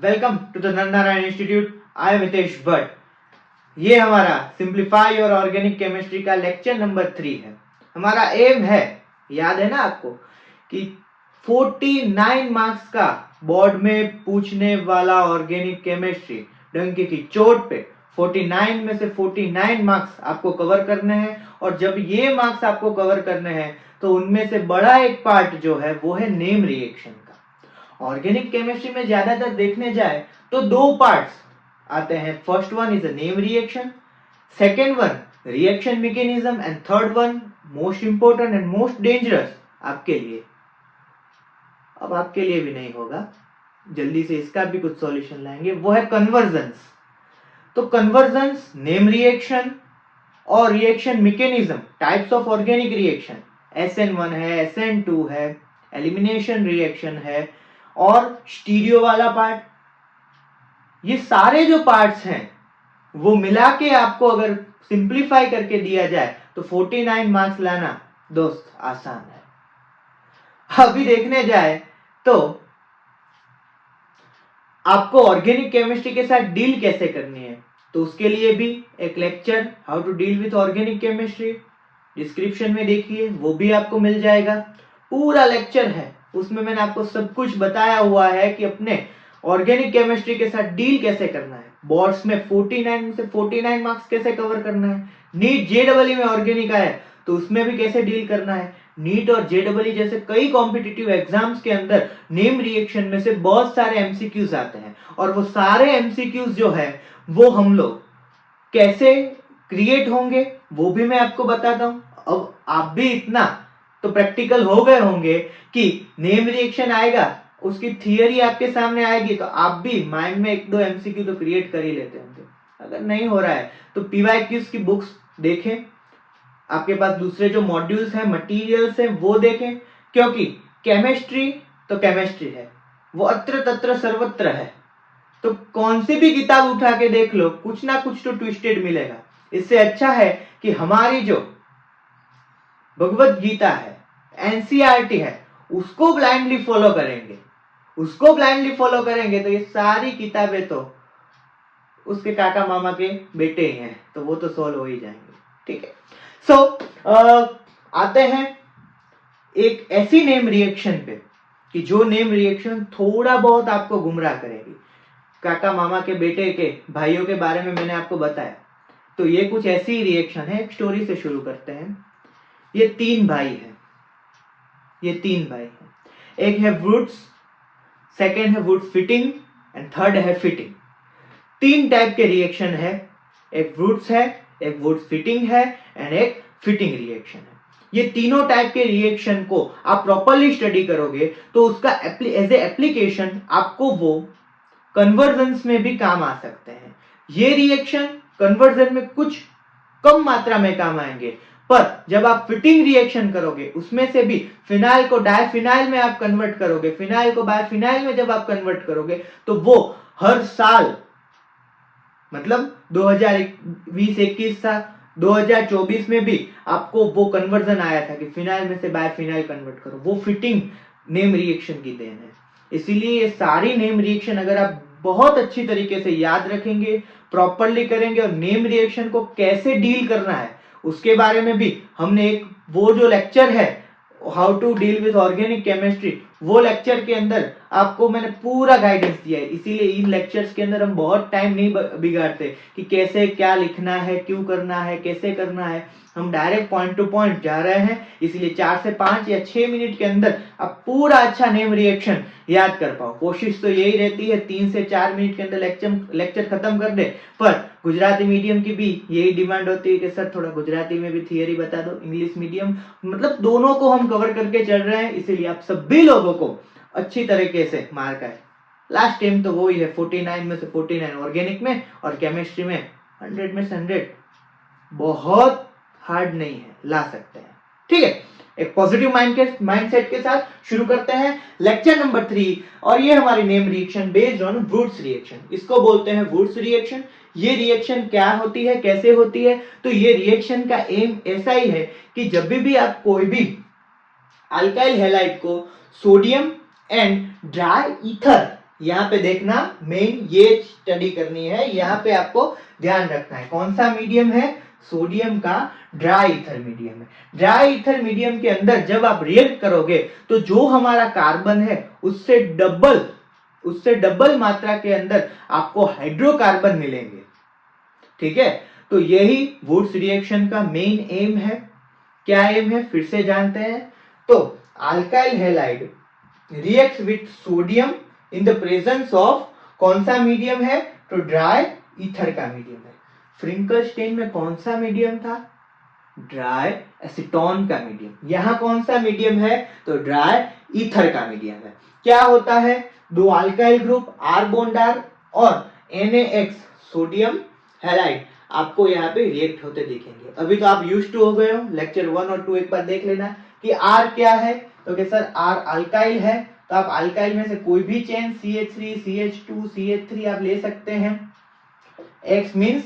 Welcome to the Narnarayan institute. I am Hitesh Bhatt. ये हमारा simplify और ऑर्गेनिक केमिस्ट्री का लेक्चर नंबर 3 है। हमारा एम है, याद है ना आपको, कि 49 मार्क्स का बोर्ड में पूछने वाला ऑर्गेनिक केमिस्ट्री डंके की चोट पे 49 में से 49 मार्क्स आपको कवर करने हैं। और जब ये मार्क्स आपको कवर करने हैं तो उनमें से बड़ा एक पार्ट जो है वो है नेम रिएक्शन का। ऑर्गेनिक केमिस्ट्री में ज्यादातर देखने जाए तो दो पार्ट्स आते हैं। First one is a name reaction, second one reaction mechanism, and third one most important and most dangerous आपके लिए, अब आपके लिए भी नहीं होगा, जल्दी से इसका भी कुछ सॉल्यूशन लाएंगे, वो है कन्वर्जन्स। तो कन्वर्जन्स, नेम रिएक्शन और reaction mechanism, types of organic reaction, SN1 है, SN2 है, एलिमिनेशन रिएक्शन है और स्टीरियो वाला पार्ट, ये सारे जो पार्ट्स हैं वो मिला के आपको अगर सिंप्लीफाई करके दिया जाए तो 49 मार्क्स लाना दोस्त आसान है। अभी देखने जाए तो आपको ऑर्गेनिक केमिस्ट्री के साथ डील कैसे करनी है, तो उसके लिए भी एक lecture how to deal with organic chemistry description में देखिए, वो भी आपको मिल जाएगा। पूरा लेक्चर है, उसमें मैंने आपको सब कुछ बताया हुआ है कि अपने ऑर्गेनिक केमिस्ट्री के साथ डील कैसे करना है, बोर्ड्स में 49 में से 49 मार्क्स कैसे कवर करना है, नीट JEE में ऑर्गेनिक आया तो उसमें भी कैसे डील करना है। नीट और JEE जैसे कई कॉम्पिटिटिव एग्जाम्स के अंदर नेम रिएक्शन में से बहुत सारे MCQs आते हैं और वो सारे MCQs जो है वो हम लोग कैसे क्रिएट होंगे वो भी मैं आपको बताता हूं। अब आप भी इतना तो प्रैक्टिकल हो गए होंगे कि नेम रिएक्शन आएगा, उसकी थियरी आपके सामने आएगी तो आप भी माइंड में एक दो MCQ तो क्रिएट कर ही लेते होंगे। अगर नहीं हो रहा है तो PYQs की बुक्स देखें, आपके पास दूसरे जो मॉड्यूल्स हैं, मटेरियल्स हैं, वो देखें, क्योंकि केमिस्ट्री तो केमिस्ट्री है, वो अत्र तत्र सर्वत्र है। तो कौन सी भी किताब उठा के देख लो, कुछ ना कुछ तो ट्विस्टेड मिलेगा। इससे अच्छा है कि हमारी जो भगवत गीता है, NCERT है, उसको ब्लाइंडली फॉलो करेंगे, उसको ब्लाइंडली फॉलो करेंगे तो ये सारी किताबें तो उसके काका मामा के बेटे ही हैं, तो वो तो सॉल्व हो ही जाएंगे। ठीक है, सो आते हैं एक ऐसी नेम रिएक्शन पे कि जो नेम रिएक्शन थोड़ा बहुत आपको गुमराह करेगी। काका मामा के बेटे के भाइयों के बारे में मैंने आपको बताया, तो ये कुछ ऐसी रिएक्शन है। एक स्टोरी से शुरू करते हैं। ये तीन भाई हैं, एक है वुड्स, सेकेंड है वुड फिटिंग एंड थर्ड है फिटिंग। तीन टाइप के रिएक्शन है, एक वुड्स है, एक वुड फिटिंग है एंड एक फिटिंग रिएक्शन है। ये तीनों टाइप के रिएक्शन को आप प्रॉपरली स्टडी करोगे तो उसका एज ए एप्लीकेशन आपको वो कन्वर्जन्स में भी काम आ सकते हैं। ये रिएक्शन कन्वर्जन में कुछ कम मात्रा में काम आएंगे, पर जब आप फिटिंग रिएक्शन करोगे उसमें से भी फिनाइल को डायफिनाइल में आप कन्वर्ट करोगे, फिनाइल को बायफिनाइल में जब आप कन्वर्ट करोगे तो वो हर साल, मतलब 2020-21 था, 2024 में भी आपको वो कन्वर्जन आया था कि फिनाइल में से बायफिनाइल कन्वर्ट करो। वो फिटिंग नेम रिएक्शन की देन है। इसीलिए ये सारी नेम रिएक्शन अगर आप बहुत अच्छी तरीके से याद रखेंगे, प्रॉपरली करेंगे और नेम रिएक्शन को कैसे डील करना है उसके बारे में भी हमने एक वो जो लेक्चर है how to deal with organic chemistry, वो लेक्चर के अंदर आपको मैंने पूरा गाइडेंस दिया है। इसीलिए इन लेक्चर्स के अंदर हम बहुत टाइम नहीं बिगाड़ते कि कैसे क्या लिखना है, क्यों करना है, कैसे करना है। हम डायरेक्ट पॉइंट टू पॉइंट जा रहे हैं, इसलिए 4 से 5 या 6 मिनट के अंदर आप पूरा अच्छा नेम रिएक्शन याद कर पाओ। कोशिश तो यही रहती है 3 से 4 मिनट के अंदर लेक्चर खत्म कर दे, पर गुजराती मीडियम की भी यही डिमांड होती है कि सर थोड़ा गुजराती में भी थियरी बता दो, इंग्लिश मीडियम, मतलब दोनों को हम कवर करके चल रहे हैं। इसीलिए आप सभी लोगों को अच्छी तरीके से मार्क आए। लास्ट टाइम तो वो ही है, 49 में से 49 ऑर्गेनिक में और केमिस्ट्री में 100 में से 100 बहुत हार्ड नहीं है, ला सकते हैं। ठीक है, एक पॉजिटिव माइंडसेट के साथ शुरू करते हैं लेक्चर नंबर 3। और ये हमारी name reaction based on Wurtz reaction, इसको बोलते हैं वुड्स रिएक्शन। ये रिएक्शन क्या होती है, कैसे होती है, तो ये रिएक्शन का एम ऐसा ही है कि जब भी आप कोई भी अल्काइल हैलाइड को सोडियम एंड ड्राई ईथर यहाँ पे देखना, मेन ये स्टडी करनी है, यहाँ पे आपको ध्यान रखना है। कौन सा मीडियम है? सोडियम का ड्राई ईथर मीडियम है। ड्राई ईथर मीडियम के अंदर जब आप रिएक्ट करोगे तो जो हमारा कार्बन है उससे डबल मात्रा के अंदर आपको हाइड्रोकार्बन मिलेंगे। ठीक है, तो यही वुड्स रिएक्शन का मेन एम है। क्या एम है फिर से जानते हैं। तो alkyl halide reacts with sodium in the presence of कौन सा मीडियम है? तो ड्राई ईथर का मीडियम है। फ्रिंकलस्टेन में कौन सा मीडियम था? ड्राई एसीटोन का मीडियम। यहां कौन सा मीडियम है? तो ड्राई ईथर का मीडियम है। क्या होता है? दो alkyl group R bond R और NaX सोडियम हैलाइड आपको यहाँ पे रिएक्ट होते दिखेंगे। अभी तो आप यूज्ड टू हो गए हो, लेक्चर 1 और 2 एक बार देख लेना कि R क्या है। तो कि सर R अल्काइल है, तो आप अल्काइल में से कोई भी चेन CH3 CH2 CH3 आप ले सकते हैं। X मीन्स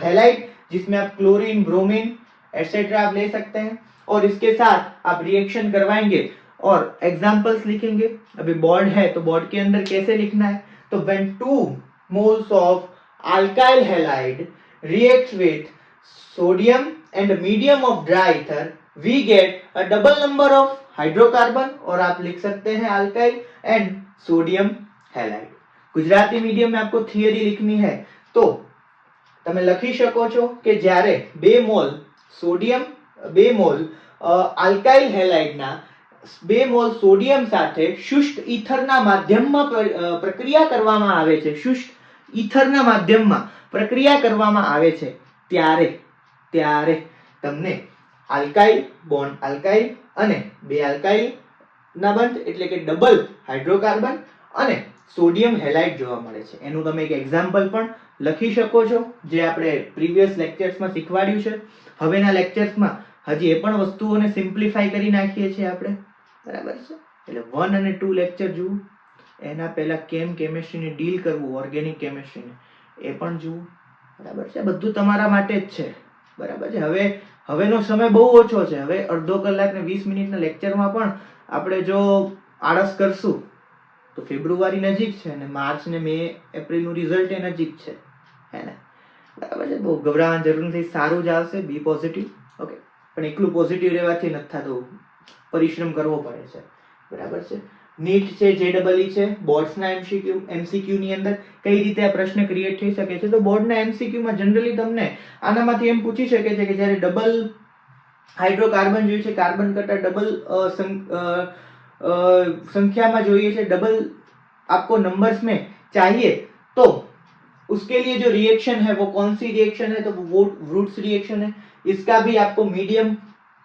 हैलाइड, जिसमें आप क्लोरीन ब्रोमीन एटसेट्रा आप ले सकते हैं, और इसके साथ आप रिएक्शन करवाएंगे और एग्जांपल्स लिखेंगे। अभी बोर्ड है तो बोर्ड के अंदर कैसे लिखना है? तो when 2 moles of alkyl halide reacts with sodium and a medium of dry ether, we get a double number of hydrocarbon, और आप लिख सकते हैं alkyl and sodium halide। Gujarati medium में आपको थियरी लिखनी है तो તમે લખી શકો છો કે જ્યારે 2 મોલ સોડિયમ 2 મોલ આલ્કાઇલ હેલાઇડના 2 મોલ સોડિયમ સાથે શુષ્ક ઈથરના માધ્યમમાં પ્રક્રિયા કરવામાં આવે છે, શુષ્ક ઈથરના માધ્યમમાં પ્રક્રિયા કરવામાં આવે છે, ત્યારે તમને આલ્કાઇલ બોન્ડ આલ્કાઇલ અને 2 આલ્કાઇલ ના બંધ એટલે કે ડબલ હાઇડ્રોકાર્બન અને સોડિયમ હેલાઇડ જોવા મળે છે। એનું તમે એક એક્ઝામ્પલ પણ લખી શકો છો, જે આપણે પ્રીવિયસ લેક્ચર્સમાં શીખવાડ્યું છે। હવેના લેક્ચર્સમાં હજી એ પણ વસ્તુઓને સિમ્પ્લિફાઈ કરી નાખીએ છીએ આપણે, બરાબર છે। એટલે 1 અને 2 લેક્ચર જુઓ, એના પહેલા કેમેસ્ટ્રીને ડીલ કરવું, ઓર્ગેનિક કેમેસ્ટ્રીને એ પણ જુઓ, બરાબર છે। બધું તમારા માટે જ છે, બરાબર છે। હવેનો સમય બહુ ઓછો છે। હવે અડધો કલાક ને 20 મિનિટના લેક્ચરમાં પણ આપણે જો આળસ કરશું તો ફેબ્રુઆરી નજીક છે અને માર્ચ ને મે એપ્રિલ નું રિઝલ્ટ એ નજીક છે, હે ને, બરાબર છે। બહુ ગભરાવાની જરૂર નથી, સારું જ આવશે, બી પોઝિટિવ, ઓકે। પણ એકલું પોઝિટિવ રહેવાથી નથી થતું, પરિશ્રમ કરવો પડે છે, બરાબર છે। નીટ છે, JEE છે, બોર્ડ્સના MCQ ની અંદર કઈ રીતે આ પ્રશ્ન ક્રિએટ થઈ શકે છે? તો બોર્ડના MCQ માં જનરલી તમને આનામાંથી એમ પૂછી શકે છે કે જ્યારે ડબલ હાઇડ્રોકાર્બન જોઈએ છે, કાર્બન કરતા ડબલ संख्या में જોઈએ છે, डबल आपको नंबर्स में चाहिए, तो उसके लिए जो रिएक्शन है वो कौन सी रिएक्शन है? तो वो वुड्स रिएक्शन है। इसका भी आपको मीडियम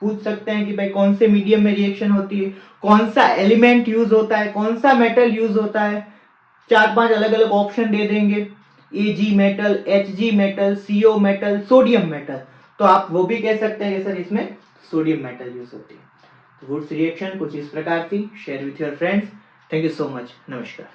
पूछ सकते हैं कि भाई कौन से मीडियम में रिएक्शन होती है, कौन सा एलिमेंट यूज होता है, कौन सा मेटल यूज होता है। 4-5 अलग अलग ऑप्शन दे देंगे, Ag metal, Hg metal, CO metal, sodium metal, तो आप वो भी कह सकते हैं कि सर इसमें सोडियम मेटल यूज होती है। वुड्स रिएक्शन कुछ इस प्रकार थी। Share with your friends. Thank you so much. नमस्कार।